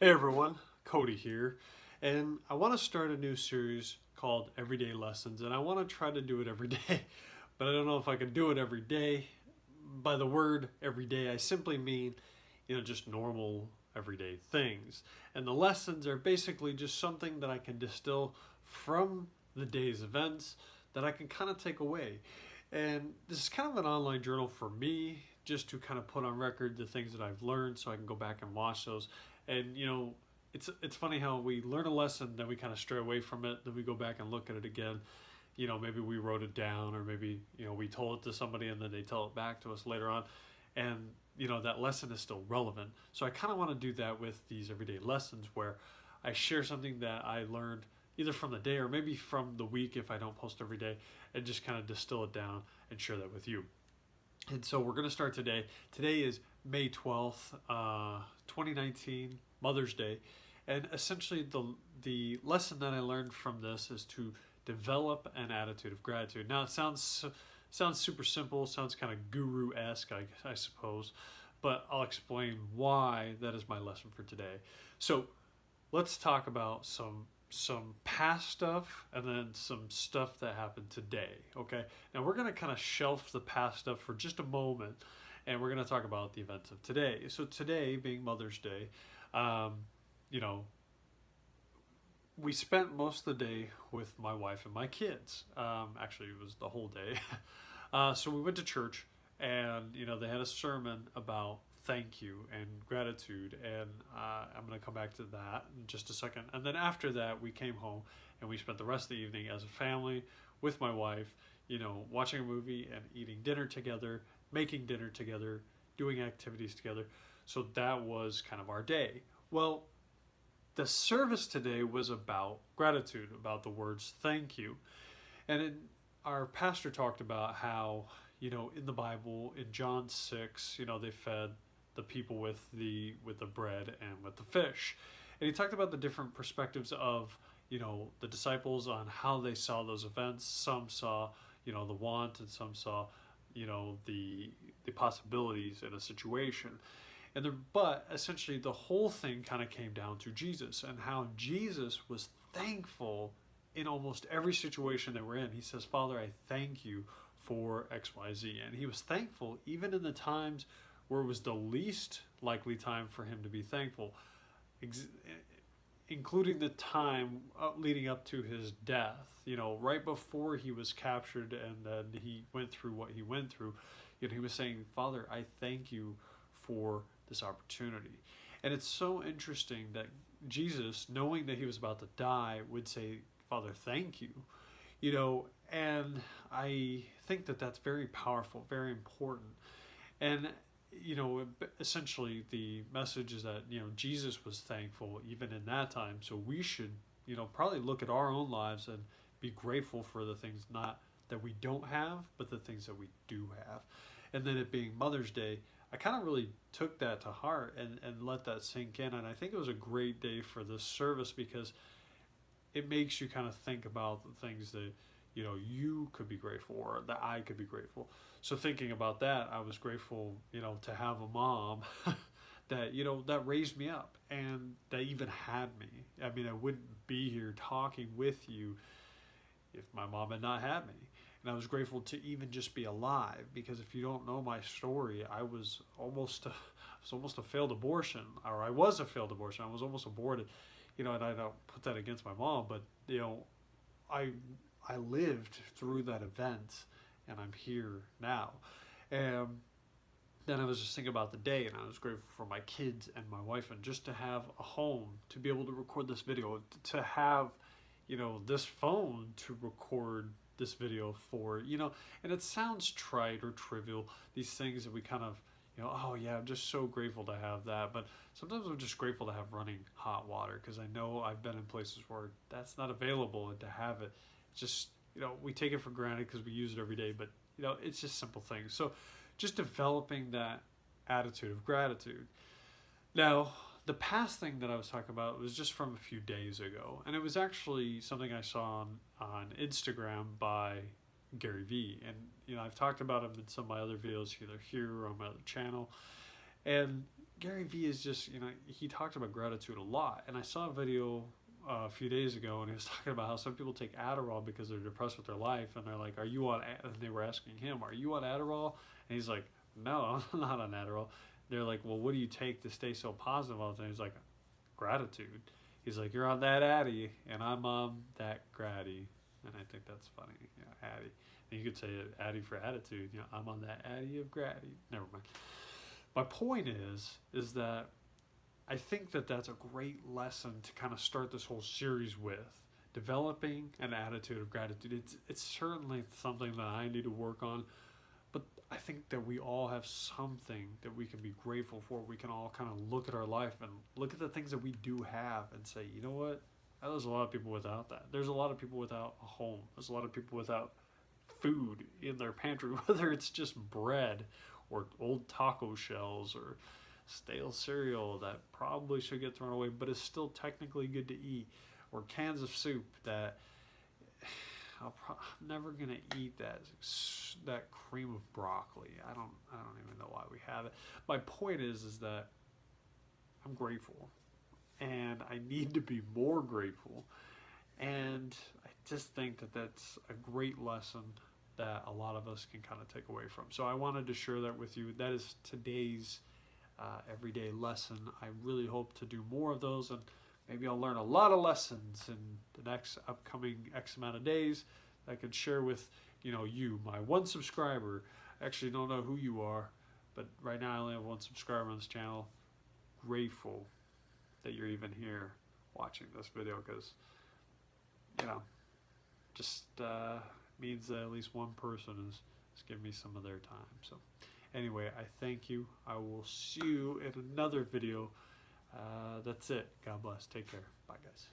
Hey everyone, Cody here, and I want to start a new series called Everyday Lessons, and I want to try to do it every day, but I don't know if I can do it every day. By the word every day, I simply mean, just normal everyday things. And the lessons are basically just something that I can distill from the day's events that I can kind of take away. And this is kind of an online journal for me, just to kind of put on record the things that I've learned so I can go back and watch those. And it's funny how we learn a lesson, then we kind of stray away from it, then we go back and look at it again. Maybe we wrote it down, or maybe we told it to somebody and then they tell it back to us later on, and that lesson is still relevant. So I kind of want to do that with these everyday lessons, where I share something that I learned either from the day or maybe from the week if I don't post every day, and just kind of distill it down and share that with you. And so we're going to start today. Today is May 12th, 2019, Mother's Day. And essentially, the lesson that I learned from this is to develop an attitude of gratitude. Now, it sounds super simple, sounds kind of guru-esque, I suppose, but I'll explain why that is my lesson for today. So let's talk about some past stuff and then some stuff that happened today. Okay, now we're going to kind of shelf the past stuff for just a moment, and we're going to talk about the events of today. So today being Mother's Day, you know we spent most of the day with my wife and my kids. Actually, it was the whole day. So we went to church, and they had a sermon about thank you and gratitude, and I'm going to come back to that in just a second. And then after that, we came home and we spent the rest of the evening as a family with my wife, watching a movie and eating dinner together, making dinner together, doing activities together. So that was kind of our day. Well, the service today was about gratitude, about the words thank you. And our pastor talked about how, in the Bible, in John 6, they fed the people with the bread and with the fish. And he talked about the different perspectives of, the disciples on how they saw those events. Some saw, the want, and some saw, the possibilities in a situation. But essentially the whole thing kind of came down to Jesus and how Jesus was thankful in almost every situation that we're in. He says, Father, I thank you for XYZ. And he was thankful even in the times where it was the least likely time for him to be thankful, including the time leading up to his death, right before he was captured and then he went through what he went through. He was saying, Father, I thank you for this opportunity. And it's so interesting that Jesus, knowing that he was about to die, would say, Father, thank you. And I think that that's very powerful, very important. And essentially the message is that Jesus was thankful even in that time. So we should probably look at our own lives and be grateful for the things not that we don't have, but the things that we do have. And then it being Mother's Day, I kind of really took that to heart and let that sink in. And I think it was a great day for this service because it makes you kind of think about the things that, you could be grateful for, that I could be grateful. So thinking about that, I was grateful, to have a mom that, that raised me up and that even had me. I mean, I wouldn't be here talking with you if my mom had not had me. And I was grateful to even just be alive, because if you don't know my story, I was almost a failed abortion, or I was a failed abortion. I was almost aborted, and I don't put that against my mom, but I lived through that event, and I'm here now. And then I was just thinking about the day, and I was grateful for my kids and my wife, and just to have a home to be able to record this video, to have this phone to record this video for, and it sounds trite or trivial, these things that we kind of, oh yeah, I'm just so grateful to have that. But sometimes I'm just grateful to have running hot water, because I know I've been in places where that's not available, and to have it, it's just, we take it for granted because we use it every day, but it's just simple things. So just developing that attitude of gratitude. Now, the past thing that I was talking about was just from a few days ago, and it was actually something I saw on Instagram by Gary Vee. And I've talked about him in some of my other videos, either here or on my other channel. And Gary Vee is just, you know, he talked about gratitude a lot. And I saw a video a few days ago, and he was talking about how some people take Adderall because they're depressed with their life, and they're like, "Are you on?" And they were asking him, "Are you on Adderall?" And he's like, "No, I'm not on Adderall." They're like, "Well, what do you take to stay so positive all the time?" He's like, "Gratitude." He's like, "You're on that Addy, and I'm on that Gratty," and I think that's funny. Yeah, Addy. And you could say Addy for attitude. You know, I'm on that Addy of Gratty. Never mind. My point is that I think that that's a great lesson to kind of start this whole series with. Developing an attitude of gratitude. It's certainly something that I need to work on, but I think that we all have something that we can be grateful for. We can all kind of look at our life and look at the things that we do have and say, you know what? There's a lot of people without that. There's a lot of people without a home. There's a lot of people without food in their pantry, whether it's just bread or old taco shells or stale cereal that probably should get thrown away but is still technically good to eat, or cans of soup that I'm never gonna eat that cream of broccoli. I don't even know why we have it. My point is that I'm grateful, and I need to be more grateful, and I just think that that's a great lesson that a lot of us can kind of take away from. So I wanted to share that with you. That is today's everyday lesson. I really hope to do more of those, and maybe I'll learn a lot of lessons in the next upcoming X amount of days that I can share with, you know, you, my one subscriber. I actually don't know who you are, but right now I only have one subscriber on this channel. Grateful that you're even here watching this video, because, you know, just means that at least one person is giving me some of their time. So anyway, I thank you. I will see you in another video. That's it. God bless. Take care. Bye, guys.